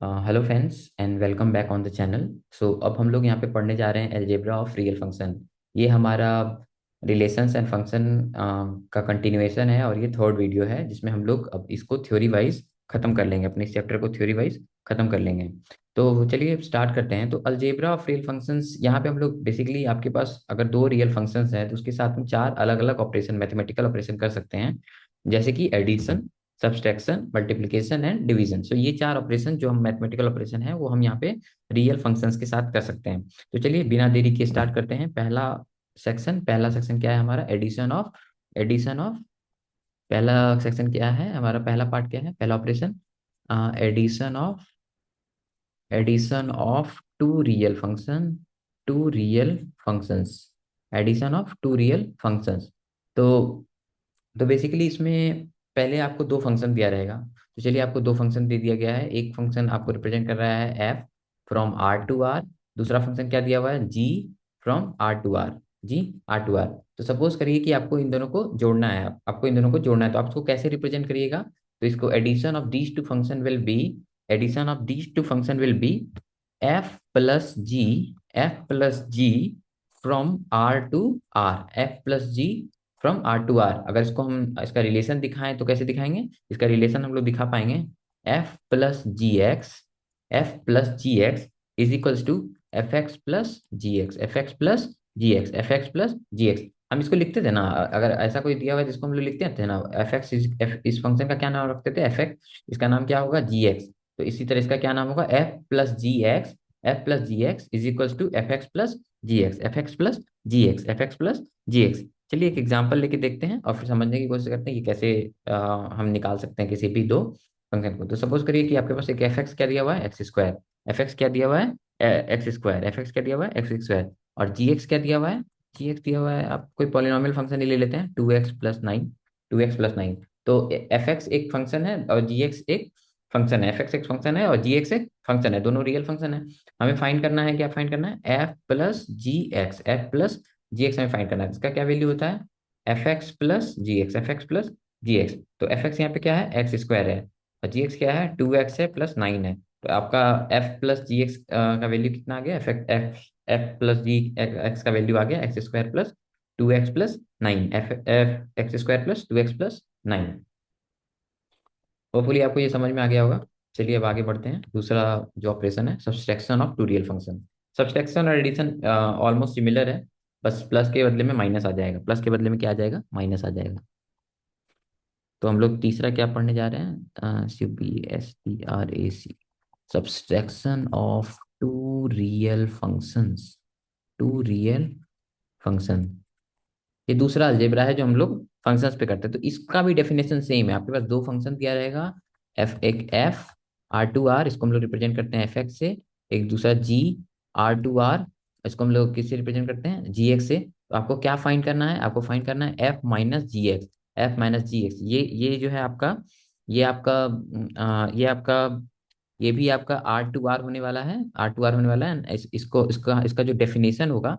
Hello friends and welcome back on the channel. So अब हम लोग यहाँ पे पढ़ने जा रहे हैं अलजेब्रा ऑफ रियल फंक्शन। ये हमारा रिलेशंस एंड फंक्शन का कंटिन्यूएशन है और ये थर्ड वीडियो है जिसमें हम लोग अब इसको थ्योरी वाइज खत्म कर लेंगे, अपने इस चैप्टर को थ्योरी वाइज खत्म कर लेंगे। तो चलिए स्टार्ट करते हैं। तो अलजेब्रा ऑफ रियल फंक्शंस, यहाँ पे हम लोग बेसिकली आपके पास अगर दो रियल फंक्शंस हैं तो उसके साथ में चार अलग अलग ऑपरेशन, मैथमेटिकल ऑपरेशन कर सकते हैं, जैसे कि addition, subtraction, multiplication and division. So ये चार ऑपरेशन जो हम मैथमेटिकल ऑपरेशन है वो हम यहाँ पे रियल फंक्शंस के साथ कर सकते हैं। तो चलिए बिना देरी के स्टार्ट करते हैं। पहला सेक्शन क्या है हमारा? एडिशन ऑफ पहला सेक्शन क्या है हमारा? पहला पार्ट क्या है? पहला operation addition of two real function, two real functions, addition of two real functions. तो तो बेसिकली इसमें पहले आपको दो फंक्शन दिया रहेगा। तो चलिए आपको दो फंक्शन दे दिया गया है। एक फंक्शन आपको रिप्रेजेंट कर रहा है F from R to R, दूसरा फंक्शन क्या दिया हुआ है? G from R to R, G R to R. तो सपोज करिए कि आपको इन दोनों को जोड़ना है, आपको इन दोनों को जोड़ना है, तो आप इसको कैसे रिप्रेजेंट करिएगा? तो इसको addition of these two function will be F plus G from R to R, F plus G from R to R. अगर इसको हम इसका रिलेशन दिखाएं तो कैसे दिखाएंगे? इसका रिलेशन हम लोग दिखा पाएंगे F plus G X is equals to F X plus G X. हम इसको लिखते थे ना, अगर ऐसा कोई दिया हुआ है जिसको हम लोग लिखते थे ना, एफ एक्स इस फंक्शन का क्या नाम रखते थे? F X. इसका नाम क्या होगा? G X. तो इसी तरह इसका क्या नाम होगा? F plus G X is equals to F X plus G X. चलिए एक एग्जांपल लेके देखते हैं और फिर समझने की कोशिश करते हैं कि कैसे हम निकाल सकते हैं किसी भी दो फंक्शन को। तो सपोज करिए कि आपके पास एक एफ एक्स क्या दिया हुआ है? X square. एफ एक्स क्या दिया हुआ है? X square. एफ एक्स क्या दिया हुआ है? X square. और जी एक्स क्या दिया हुआ है? जी एक्स दिया हुआ है, आप कोई पॉलिनॉमियल फंक्शन ही ले लेते हैं, 2x+9। 2x+9। तो एफ एक्स एक फंक्शन है और जी एक्स एक फंक्शन है। एफ एक्स एक फंक्शन है और जी एक्स एक फंक्शन है, दोनों रियल फंक्शन है। हमें फाइंड करना है, क्या फाइंड करना है? एफ प्लस जी एक्स हमें फाइंड करना है। इसका क्या वैल्यू होता है? F X plus G X. तो एफ एक्स यहाँ पे क्या है? एक्स स्क्वायर है और जी एक्स क्या है? 2x है प्लस 9 है। तो आपका एफ प्लस जी एक्स का वैल्यू कितना आ गया? F F F plus G X का वैल्यू आ गया x square plus 2x+9, F F x square plus 2x+9। Hopefully आपको ये समझ में आ गया होगा। चलिए अब आगे बढ़ते हैं। दूसरा जो ऑपरेशन है, subtraction of two real function. Subtraction और एडिशन ऑलमोस्ट सिमिलर है, बस प्लस के बदले में माइनस आ जाएगा। प्लस के बदले में क्या आ जाएगा? माइनस आ जाएगा। तो हम लोग तीसरा क्या पढ़ने जा रहे हैं? CBSTRAC, subtraction of two real functions, two real function. ये दूसरा अलजेब्रा है जो हम लोग फंक्शंस पे करते हैं। तो इसका भी डेफिनेशन सेम है। आपके पास दो फंक्शन दिया रहेगा, एफ आर टू आर, इसको हम लोग रिप्रेजेंट करते हैं एफ एक्स से। एक दूसरा जी आर टू आर, इसको हम लोग किससे रिप्रेजेंट करते हैं? जी एक्स से। तो आपको क्या फाइंड करना है? आपको फाइंड करना है एफ माइनस जी एक्स। ये जो है आपका, ये आपका ये भी आपका आर टू आर होने वाला है, आर टू आर होने वाला है। इसको इसका इसका जो डेफिनेशन होगा,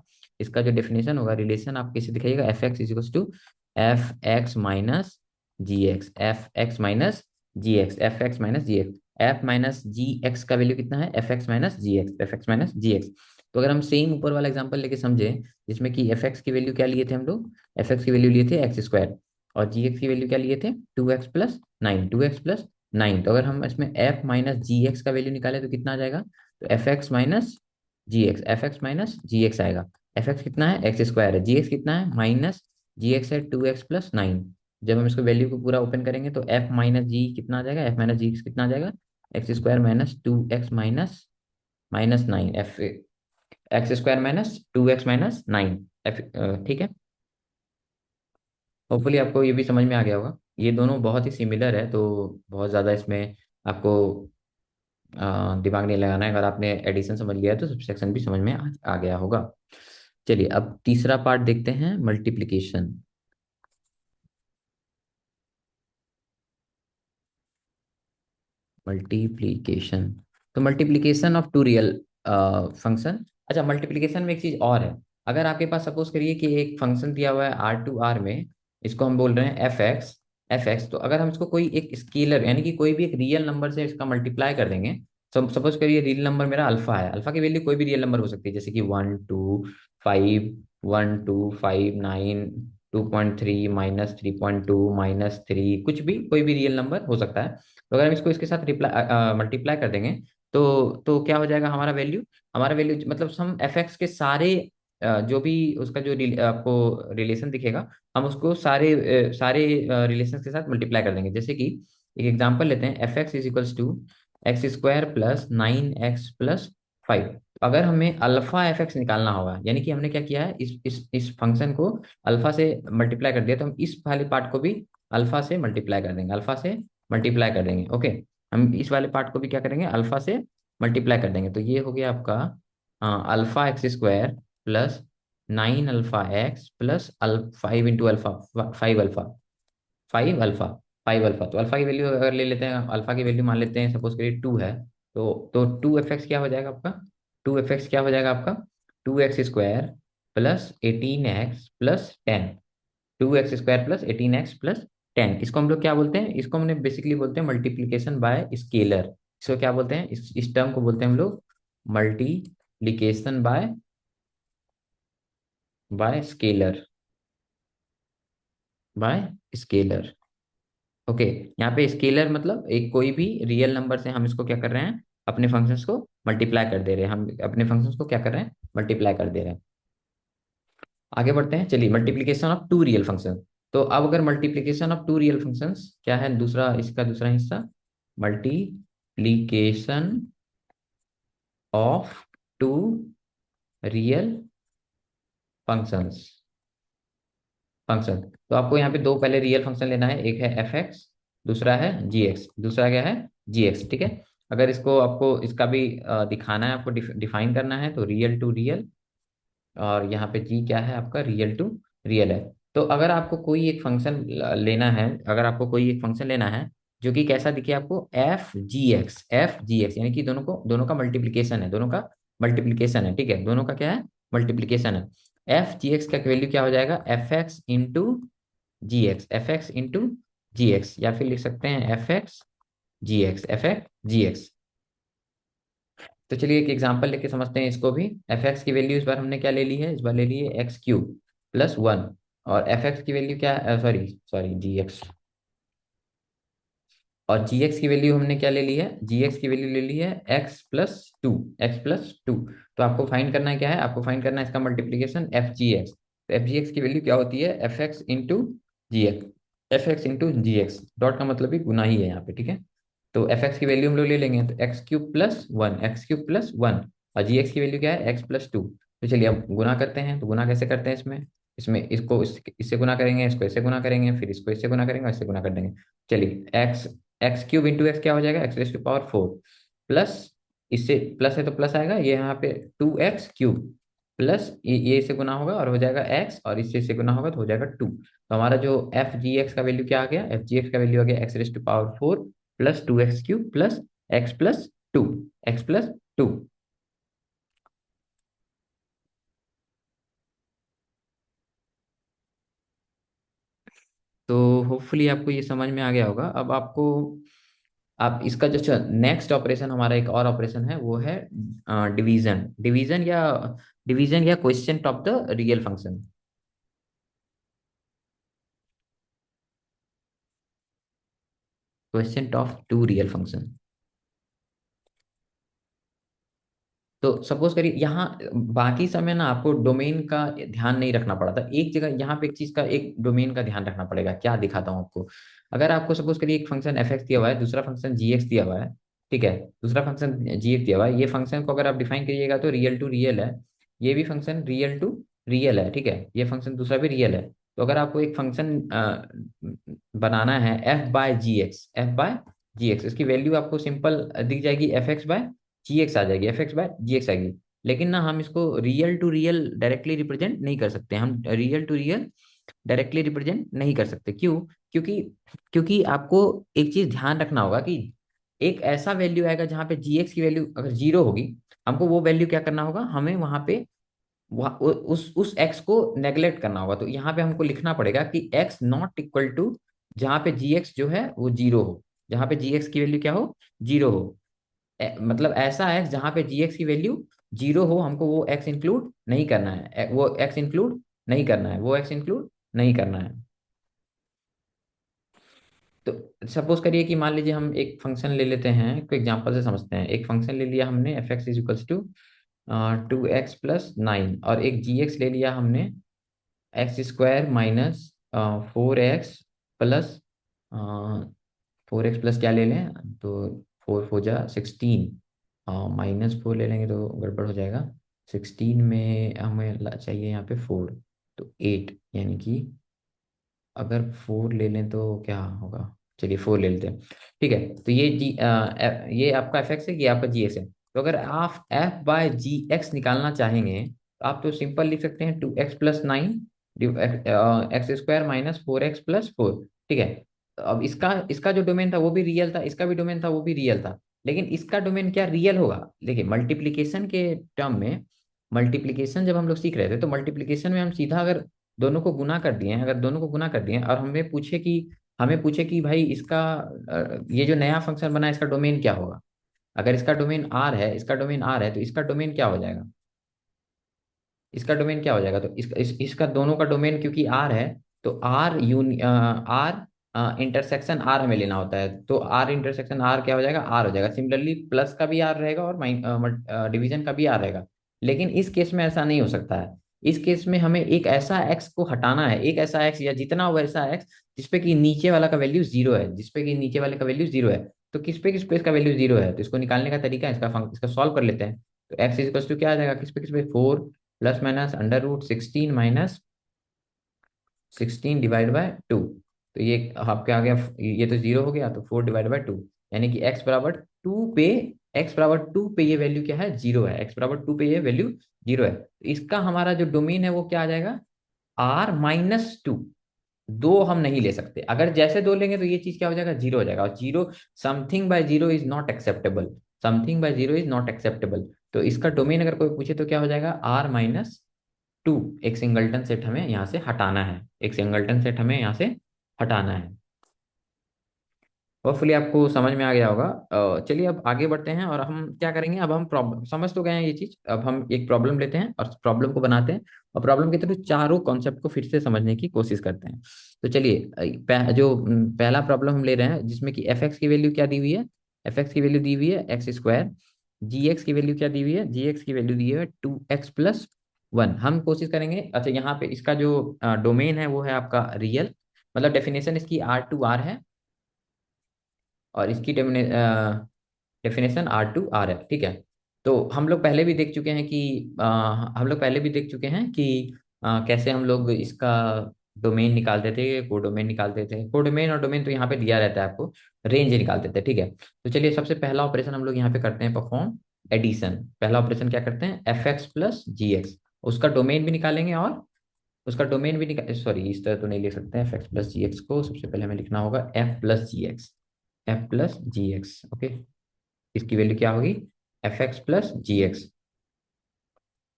रिलेशन आप कैसे दिखाइएगा? F X is to F X minus G X. F minus G X का वैल्यू कितना है? F X minus G X. तो अगर हम सेम ऊपर वाला एग्जांपल लेके समझे, जिसमें कि एफ एक्स की वैल्यू क्या लिए थे हम लोग? एफ एक्स की वैल्यू लिए थे एक्स स्क्वायर, और जी एक्स की वैल्यू क्या लिए थे? 2x+9। तो अगर हम इसमें एफ माइनस जी एक्स का वैल्यू निकाले तो कितना आ जाएगा? तो F X minus G x आएगा। एफ एक्स कितना है? एक्स स्क्वायर है। जी एक्स कितना है? माइनस जी एक्स है 2x+9। जब हम इसको वैल्यू को पूरा ओपन करेंगे तो एफ माइनस जी कितना आ जाएगा? एफ माइनस जी कितना आ जाएगा? X square minus 2x minus 9, F x square minus 2x-9 F. ठीक है, होपफुली आपको ये भी समझ में आ गया होगा। ये दोनों बहुत ही सिमिलर है, तो बहुत ज़्यादा इसमें आपको दिमाग नहीं लगाना है। अगर आपने एडिशन समझ लिया है तो सब्सट्रैक्शन भी समझ में आ गया होगा। चलिए अब तीसरा पार्ट देखते हैं, मल्टीप्लिकेशन। मल्टीप्लिकेशन तो multiplication of two real function. अच्छा, मल्टीप्लिकेशन में एक चीज और है। अगर आपके पास सपोज करिए कि एक फंक्शन दिया हुआ है आर टू आर में, इसको हम बोल रहे हैं एफ एक्स। तो अगर हम इसको कोई एक स्केलर यानी कि कोई भी एक रियल नंबर से इसका मल्टीप्लाई कर देंगे, सपोज करिए रियल नंबर मेरा अल्फा है, अल्फा की वैल्यू कोई भी रियल नंबर हो सकती है, जैसे कि 1 2 5, 1 2 5 9, 2.3 -3.2 -3, कुछ भी कोई भी रियल नंबर हो सकता है। तो अगर हम इसको इसके साथ रिप्लाई मल्टीप्लाई कर देंगे तो क्या हो जाएगा हमारा वैल्यू, हमारा वैल्यू मतलब हम एफ एक्स के सारे जो भी उसका जो आपको रिलेशन दिखेगा, हम उसको सारे रिलेशन के साथ मल्टीप्लाई कर देंगे। जैसे कि एक एग्जांपल लेते हैं, F X is equals to X square plus 9x+5। अगर हमें अल्फा एफ एक्स निकालना होगा, यानी कि हमने क्या किया है, इस फंक्शन को अल्फा से मल्टीप्लाई कर दिया, तो हम इस वाले पार्ट को भी अल्फा से मल्टीप्लाई कर देंगे, अल्फा से मल्टीप्लाई कर देंगे। ओके, हम इस वाले पार्ट को भी क्या करेंगे, अल्फा से मल्टीप्लाई कर देंगे। तो ये हो गया आपका alpha x square plus 9 alpha x plus 5 into alpha, 5 alpha, 5 alpha, 5 alpha. तो अल्फा की वैल्यू अगर ले लेते हैं, अल्फा की वैल्यू मान लेते हैं, सपोज करिए 2 है। तो 2 एफ एक्स क्या हो जाएगा आपका, 2 एफ एक्स क्या हो जाएगा आपका, 2x² plus 18x+10, 2x² + 18x+10। इसको हम लोग क्या बोलते हैं, इसको हमने बेसिकली बोलते हैं मल्टीप्लीकेशन बाय स्केलर। इसको क्या बोलते हैं, इस टर्म को बोलते हैं हम लोग multiplication bye scalar, bye scalar. Okay, यहाँ पे स्केलर मतलब एक कोई भी रियल नंबर से हम इसको क्या कर रहे हैं, अपने फंक्शंस को मल्टीप्लाई कर दे रहे हैं, हम अपने फंक्शंस को क्या कर रहे हैं, मल्टीप्लाई कर दे रहे हैं। आगे बढ़ते हैं, चलिए multiplication of two real function. तो अब अगर multiplication of two real functions क्या है, दूसरा इसका दूसरा हिस्सा, multiplication of two real functions, function. तो आपको यहाँ पे दो पहले रियल फंक्शन लेना है, एक है एफ एक्स, दूसरा है जी एक्स, दूसरा क्या है जी एक्स, ठीक है। अगर इसको आपको इसका भी दिखाना है, आपको डिफाइन करना है, तो रियल टू रियल, और यहाँ पे जी क्या है आपका, रियल टू रियल है। तो अगर आपको कोई एक फंक्शन लेना है, अगर आपको कोई एक फंक्शन लेना है जो कि कैसा दिखे आपको, एफ जी एक्स, यानी कि दोनों का मल्टीप्लीकेशन है, दोनों का मल्टीप्लीकेशन है, ठीक है, दोनों का क्या है, मल्टीप्लीकेशन है। एफ जी एक्स का वैल्यू क्या हो जाएगा, एफ एक्स इंटू जी एक्स, या फिर लिख सकते हैं एफ एक्स जी एक्स। तो चलिए एक एग्जांपल लेके समझते हैं इसको भी। एफ एक्स की वैल्यू इस बार हमने क्या ले ली है, इस बार ले ली है x³ + 1, और एफ एक्स की वैल्यू क्या है, सॉरी सॉरी जी एक्स, और जी एक्स की वैल्यू हमने क्या ले ली है, जी एक्स की वैल्यू ले ली है x+2, x+2। तो आपको फाइंड करना है, क्या है आपको फाइंड करना है, इसका मल्टीप्लीकेशन एफ जी एक्स। तो एफ जी एक्स की वैल्यू क्या होती है, एफ एक्स इंटू जी एक्स, एफ एक्स इंटू जी एक्स, डॉट का मतलब भी गुना ही है यहाँ पे, ठीक है। तो एफ एक्स की वैल्यू हम लोग ले लेंगे, तो x³ + 1, और जी एक्स की वैल्यू क्या है, x+2। तो चलिए अब गुना करते हैं, तो गुना कैसे करते हैं इसमें, इसको इससे गुना करेंगे, इसको इससे गुना करेंगे, फिर इसको इससे गुना करेंगे और इससे गुना कर देंगे। चलिए x³ × x क्या हो जाएगा, x⁴ प्लस, इससे प्लस है तो प्लस आएगा, ये यहाँ पे 2x³ प्लस ये इससे गुना होगा और हो जाएगा x, और इससे गुना होगा तो हो जाएगा 2। तो हमारा जो एफ जी एक्स का वैल्यू क्या आ गया, एफ जी एक्स का वैल्यू आ गया x⁴ plus 2x³ plus x+2, x+2। तो होपफुली आपको ये समझ में आ गया होगा। अब आपको, आप इसका जो नेक्स्ट ऑपरेशन, हमारा एक और ऑपरेशन है, वो है डिवीजन, डिवीजन या question of the real function, question of two real function. तो सपोज करिए यहाँ, बाकी समय ना आपको डोमेन का ध्यान नहीं रखना पड़ा था, एक जगह यहाँ पे एक चीज का, एक डोमेन का ध्यान रखना पड़ेगा। क्या दिखाता हूँ आपको, अगर आपको सपोज करिए एक फंक्शन एफ एक्स दिया हुआ है, दूसरा फंक्शन जी एक्स दिया हुआ है, ठीक है, दूसरा फंक्शन जी एक्स दिया हुआ है, ये फंक्शन को अगर आप डिफाइन करिएगा तो रियल टू रियल है, ये भी फंक्शन रियल टू रियल है, ठीक है, ये फंक्शन दूसरा भी रियल है। तो अगर आपको एक फंक्शन बनाना है एफ बाय जी एक्स, इसकी वैल्यू आपको सिंपल दिख जाएगी, F X by G X आ जाएगी, F X by G X आएगी। लेकिन ना हम इसको real to real directly represent नहीं कर सकते, हम real to real directly represent नहीं कर सकते, क्यों, क्योंकि क्योंकि आपको एक चीज ध्यान रखना होगा कि एक ऐसा वैल्यू आएगा जहां पे जी एक्स की वैल्यू अगर 0 होगी, हमको वो वैल्यू क्या करना होगा, हमें वहां पे उस एक्स को नेग्लेक्ट करना होगा। तो यहाँ पे हमको लिखना पड़ेगा कि एक्स नॉट इक्वल टू, जहाँ पे जी एक्स जो है वो 0 हो, जहाँ पे जी एक्स की वैल्यू क्या हो, 0 हो, मतलब ऐसा एक्स जहाँ पे जी एक्स की वैल्यू जीरो हो, हमको वो एक्स इंक्लूड नहीं करना है, वो एक्स इंक्लूड नहीं करना है, वो एक्स इंक्लूड नहीं करना है। तो सपोज करिए कि मान लीजिए हम एक फंक्शन ले लेते हैं, कोई एग्जांपल से समझते हैं। एक फंक्शन ले लिया हमने F X is equals to 2x+9, और एक जी एक्स ले लिया हमने x² माइनस 4x प्लस क्या ले लें, तो 4 4 जा 16, -4 ले लेंगे तो गड़बड़ हो जाएगा। 16 में हमें चाहिए यहाँ पे 4, तो 8, यानी कि अगर 4 ले लें तो क्या होगा। चलिए 4 ले लेते हैं, ठीक है। तो ये आपका एफ एक्स है, ये आपका जी एक्स है। तो अगर आप एफ बाय जी एक्स निकालना चाहेंगे तो आप तो सिंपल लिख सकते हैं 2x+9 x² -4x+4, ठीक है। तो अब इसका इसका जो डोमेन था वो भी रियल था, इसका भी डोमेन था वो भी रियल था। लेकिन इसका डोमेन क्या रियल होगा, देखिए मल्टीप्लीकेशन के टर्म में, मल्टीप्लीकेशन जब हम लोग सीख रहे थे तो मल्टीप्लीकेशन में हम सीधा अगर दोनों को गुना कर दिए हैं, अगर दोनों को गुना कर दिए हैं और हमें पूछे कि भाई इसका ये जो नया फंक्शन बना है इसका डोमेन क्या होगा। अगर इसका डोमेन आर है, इसका डोमेन आर है, तो इसका डोमेन क्या हो जाएगा, इसका डोमेन क्या हो जाएगा। तो इसका दोनों का डोमेन क्योंकि आर है, तो आर इंटरसेक्शन आर हमें लेना होता है, तो आर इंटरसेक्शन आर क्या हो जाएगा, आर हो जाएगा। सिमिलरली प्लस का भी आर रहेगा और डिवीजन का भी आर रहेगा। लेकिन इस केस में ऐसा नहीं हो सकता है। इस केस में हमें एक ऐसा एक्स को हटाना है, एक ऐसा एक्स या जितना हो वैसा एक्स जिसपे कि नीचे वाला का वैल्यू जीरो है, जिसपे कि नीचे वाले का वैल्यू जीरो है। तो किस पे इसका वैल्यू जीरो है, तो इसको निकालने का तरीका है, इसका सॉल्व कर लेते हैं। तो एक्स इज इक्वल टू क्या आ जाएगा, किस पे 4 प्लस माइनस √16 -16 डिवाइड बाय 2। तो ये आपके आ गया, ये तो जीरो हो गया, तो 4/2, यानी कि x बराबर 2 पे ये वैल्यू क्या है, जीरो है। x बराबर 2 पे ये वैल्यू जीरो है, तो इसका हमारा जो डोमेन है वो क्या आ जाएगा, r-2। दो हम नहीं ले सकते, अगर जैसे दो लेंगे तो ये चीज क्या हो जाएगा, जीरो हो जाएगा। और zero, something by zero is not acceptable, something by zero is not acceptable. तो इसका डोमेन अगर कोई पूछे तो क्या हो जाएगा, r-2। एक सिंगलटन सेट हमें यहाँ से हटाना है, एक सिंगलटन सेट हमें यहाँ से हटाना है। होपफुली आपको समझ में आ गया होगा। चलिए अब आगे बढ़ते हैं और हम क्या करेंगे, अब हम प्रॉब्लम समझ तो गए हैं ये चीज, अब हम एक प्रॉब्लम लेते हैं और प्रॉब्लम को बनाते हैं और प्रॉब्लम के थ्रू चारों कॉन्सेप्ट को फिर से समझने की कोशिश करते हैं। तो चलिए पहला प्रॉब्लम हम ले रहे हैं जिसमें कि एफ एक्स की वैल्यू क्या दी हुई है, एफ एक्स की वैल्यू दी हुई है x²। जी एक्स की वैल्यू क्या दी हुई है, जी एक्स की वैल्यू दी हुई है 2x+1। हम कोशिश करेंगे, अच्छा यहाँ पे इसका जो डोमेन है वो है आपका रियल, मतलब डेफिनेशन इसकी R टू R है, और इसकी डेफिनेशन R टू R है, ठीक है। तो हम लोग पहले भी देख चुके हैं कि कैसे हम लोग इसका डोमेन निकालते थे, कोडोमेन निकालते थे। कोडोमेन और डोमेन तो यहाँ पे दिया रहता है आपको, रेंज निकालते थे, ठीक है। तो चलिए सबसे पहला ऑपरेशन हम लोग यहाँ पे करते हैं, परफॉर्म एडिशन। पहला ऑपरेशन क्या करते हैं, f(x+gx), उसका डोमेन भी निकालेंगे और उसका डोमेन भी निकाल, सॉरी इस तरह तो नहीं लिख सकते हैं f(x+gx) को, सबसे पहले हमें लिखना होगा f+gx, f+gx, ओके। इसकी वैल्यू क्या होगी, f(x+gx)।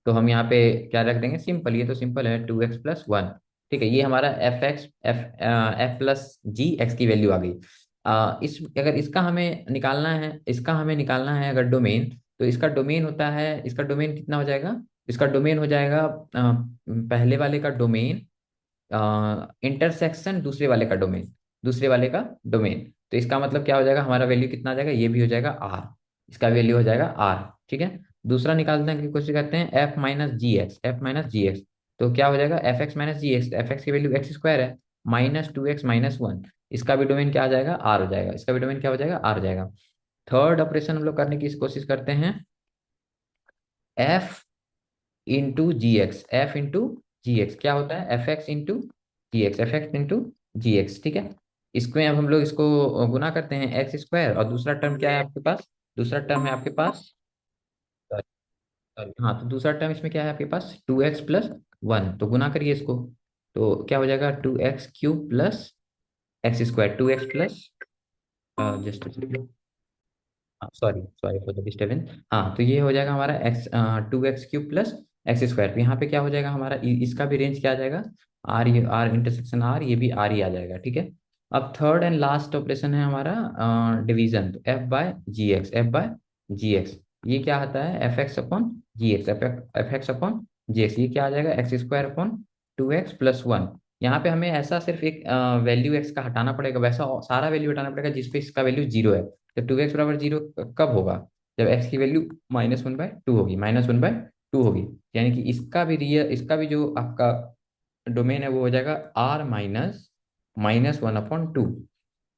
तो हम यहाँ पे क्या रख देंगे, सिंपल, ये तो सिंपल है 2x+1, ठीक है। ये हमारा f+g(x) की वैल्यू आ गई। इस अगर इसका हमें निकालना है अगर डोमेन, तो इसका डोमेन होता है, इसका डोमेन कितना हो जाएगा, इसका डोमेन हो जाएगा पहले वाले का डोमेन इंटरसेक्शन दूसरे वाले का डोमेन। तो इसका मतलब क्या हो जाएगा, हमारा वैल्यू कितना आ जाएगा, ये भी हो जाएगा आर, इसका वैल्यू हो जाएगा आर, ठीक है। दूसरा निकालने की कोशिश करते हैं, f-gx। तो क्या हो जाएगा, f(x−gx), एफ एक्स की वैल्यू x² है, -2x-1, इसका भी डोमेन क्या आ जाएगा, आर हो जाएगा, इसका भी डोमेन क्या हो जाएगा, आर हो जाएगा। थर्ड ऑपरेशन हम लोग करने की कोशिश करते हैं, f(x)(g)x क्या होता है, f(x)(g)x, ठीक है। इसको अब हम लोग इसको गुना करते हैं x², और दूसरा टर्म क्या है आपके पास, दूसरा टर्म है आपके पास, हाँ, तो दूसरा टर्म इसमें क्या है आपके पास, 2x+1, तो गुना करिए इसको। तो क्या हो जाएगा, 2x³ + x², 2x+ just, sorry sorry for the disturbance. हाँ, तो ये हो जाएगा हमारा 2x³ + x²। यहाँ पे क्या हो जाएगा हमारा, इसका भी रेंज क्या आ जाएगा, आर, ये आर इंटरसेक्शन आर, ये भी आर ही आ जाएगा, ठीक है। अब थर्ड एंड लास्ट ऑपरेशन है हमारा डिवीजन, तो f/gx, जी एक्स। ये क्या आता है, एफ एक्स अपॉन जी एक्स, एफ एक्स अपॉन जी एक्स, ये क्या आ जाएगा, एक्स स्क्वायर अपॉन 2x+1। यहाँ पे हमें ऐसा सिर्फ एक वैल्यू एक्स का हटाना पड़ेगा, वैसा सारा वैल्यू हटाना पड़ेगा जिसपे इसका वैल्यू जीरो है। तो 2x बराबर 0 कब होगा, जब एक्स की वैल्यू -1/2 होगी, -1/2 होगी। यानी कि इसका भी जो आपका डोमेन है वो हो जाएगा R-(-1/2)।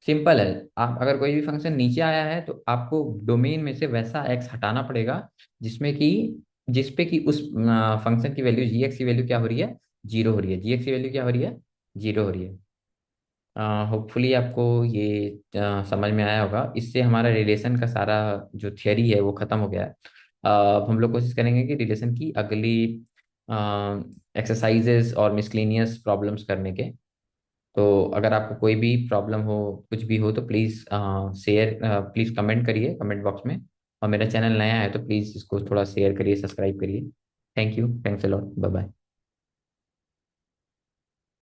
सिंपल है। आप अगर कोई भी फंक्शन नीचे आया है तो आपको डोमेन में से वैसा एक्स हटाना पड़ेगा जिसमें कि जिसपे कि उस फंक्शन की वैल्यू जी एक्स की वैल्यू क्या हो रही है, जीरो हो रही है, जी एक्स की वैल्यू क्या हो रही है, जीरो हो रही है। होपफुली आपको ये समझ में आया होगा। इससे हमारा रिलेशन का सारा जो थियरी है वो खत्म हो गया है। अब हम लोग कोशिश करेंगे कि रिलेशन की अगली एक्सरसाइजेस और मिसलेनियस प्रॉब्लम्स करने के। तो अगर आपको कोई भी प्रॉब्लम हो, कुछ भी हो, तो प्लीज़ कमेंट करिए कमेंट बॉक्स में। और मेरा चैनल नया है तो प्लीज़ इसको थोड़ा शेयर करिए, सब्सक्राइब करिए। Thank you, thanks a lot, bye bye.